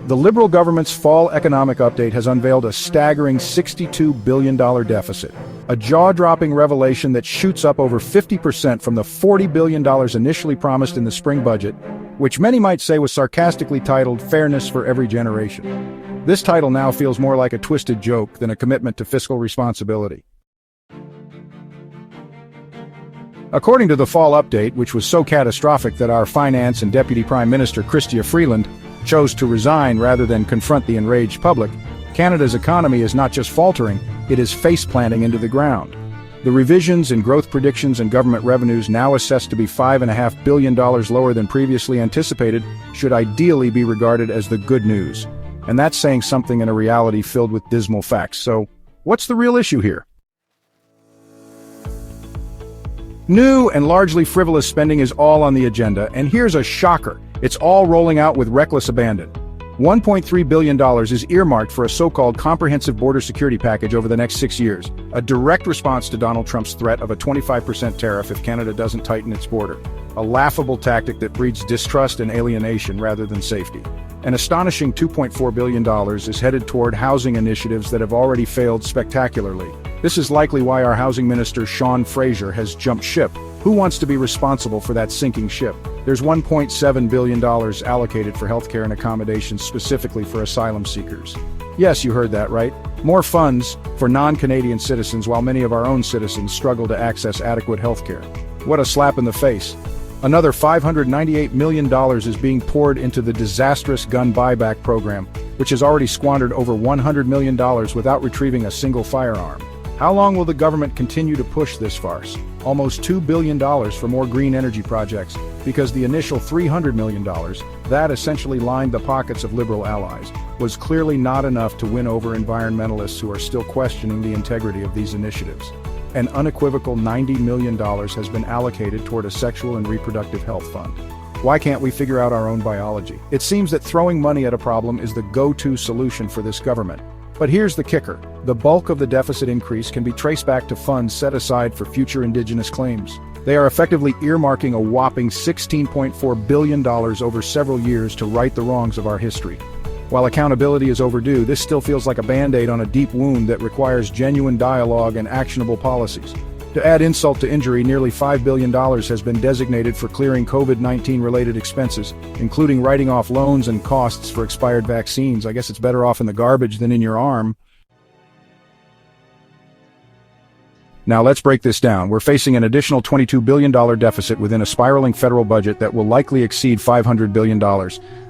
The Liberal government's fall economic update has unveiled a staggering $62 billion deficit, a jaw-dropping revelation that shoots up over 50% from the $40 billion initially promised in the spring budget, which many might say was sarcastically titled Fairness for Every Generation. This title now feels more like a twisted joke than a commitment to fiscal responsibility. According to the fall update, which was so catastrophic that our Finance and Deputy Prime Minister Chrystia Freeland chose to resign rather than confront the enraged public, Canada's economy is not just faltering, it is face-planting into the ground. The revisions in growth predictions and government revenues, now assessed to be $5.5 billion lower than previously anticipated, should ideally be regarded as the good news. And that's saying something in a reality filled with dismal facts. So, what's the real issue here? New and largely frivolous spending is all on the agenda, and here's a shocker. It's all rolling out with reckless abandon. $1.3 billion is earmarked for a so-called comprehensive border security package over the next 6 years, a direct response to Donald Trump's threat of a 25% tariff if Canada doesn't tighten its border. A laughable tactic that breeds distrust and alienation rather than safety. An astonishing $2.4 billion is headed toward housing initiatives that have already failed spectacularly. This is likely why our housing minister, Sean Fraser, has jumped ship. Who wants to be responsible for that sinking ship? There's $1.7 billion allocated for healthcare and accommodations specifically for asylum seekers. Yes, you heard that right. More funds for non-Canadian citizens while many of our own citizens struggle to access adequate healthcare. What a slap in the face. Another $598 million is being poured into the disastrous gun buyback program, which has already squandered over $100 million without retrieving a single firearm. How long will the government continue to push this farce? Almost $2 billion for more green energy projects, because the initial $300 million, that essentially lined the pockets of Liberal allies, was clearly not enough to win over environmentalists who are still questioning the integrity of these initiatives. An unequivocal $90 million has been allocated toward a sexual and reproductive health fund. Why can't we figure out our own biology? It seems that throwing money at a problem is the go-to solution for this government. But here's the kicker. The bulk of the deficit increase can be traced back to funds set aside for future Indigenous claims. They are effectively earmarking a whopping $16.4 billion over several years to right the wrongs of our history. While accountability is overdue, this still feels like a band-aid on a deep wound that requires genuine dialogue and actionable policies. To add insult to injury, nearly $5 billion has been designated for clearing COVID-19 related expenses, including writing off loans and costs for expired vaccines. I guess it's better off in the garbage than in your arm. Now let's break this down. We're facing an additional $22 billion deficit within a spiraling federal budget that will likely exceed $500 billion,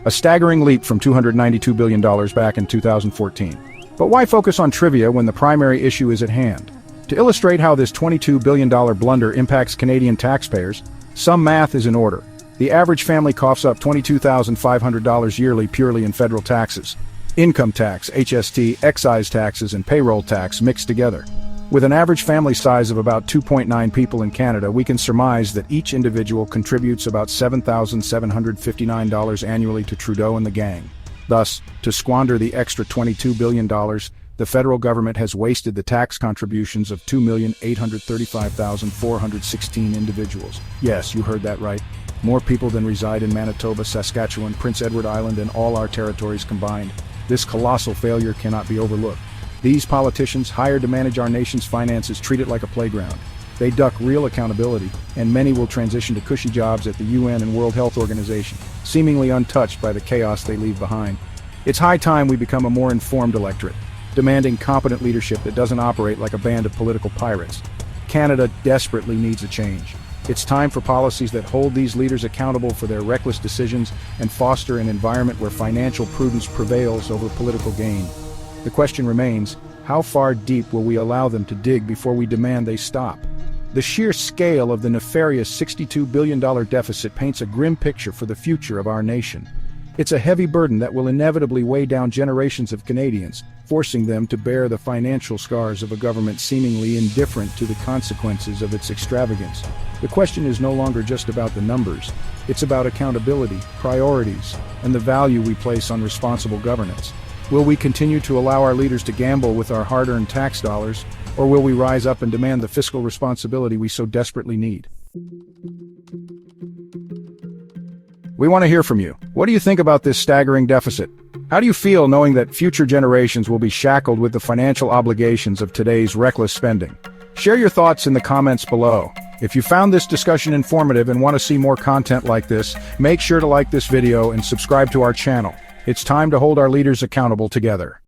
a staggering leap from $292 billion back in 2014. But why focus on trivia when the primary issue is at hand? To illustrate how this $22 billion blunder impacts Canadian taxpayers, some math is in order. The average family coughs up $22,500 yearly purely in federal taxes. Income tax, HST, excise taxes, and payroll tax mixed together. With an average family size of about 2.9 people in Canada, we can surmise that each individual contributes about $7,759 annually to Trudeau and the gang. Thus, to squander the extra $22 billion, the federal government has wasted the tax contributions of 2,835,416 individuals. Yes, you heard that right. More people than reside in Manitoba, Saskatchewan, Prince Edward Island, and all our territories combined. This colossal failure cannot be overlooked. These politicians, hired to manage our nation's finances, treat it like a playground. They duck real accountability, and many will transition to cushy jobs at the UN and World Health Organization, seemingly untouched by the chaos they leave behind. It's high time we become a more informed electorate, demanding competent leadership that doesn't operate like a band of political pirates. Canada desperately needs a change. It's time for policies that hold these leaders accountable for their reckless decisions and foster an environment where financial prudence prevails over political gain. The question remains, how far deep will we allow them to dig before we demand they stop? The sheer scale of the nefarious $62 billion deficit paints a grim picture for the future of our nation. It's a heavy burden that will inevitably weigh down generations of Canadians, forcing them to bear the financial scars of a government seemingly indifferent to the consequences of its extravagance. The question is no longer just about the numbers. It's about accountability, priorities, and the value we place on responsible governance. Will we continue to allow our leaders to gamble with our hard-earned tax dollars, or will we rise up and demand the fiscal responsibility we so desperately need? We want to hear from you. What do you think about this staggering deficit? How do you feel knowing that future generations will be shackled with the financial obligations of today's reckless spending? Share your thoughts in the comments below. If you found this discussion informative and want to see more content like this, make sure to like this video and subscribe to our channel. It's time to hold our leaders accountable together.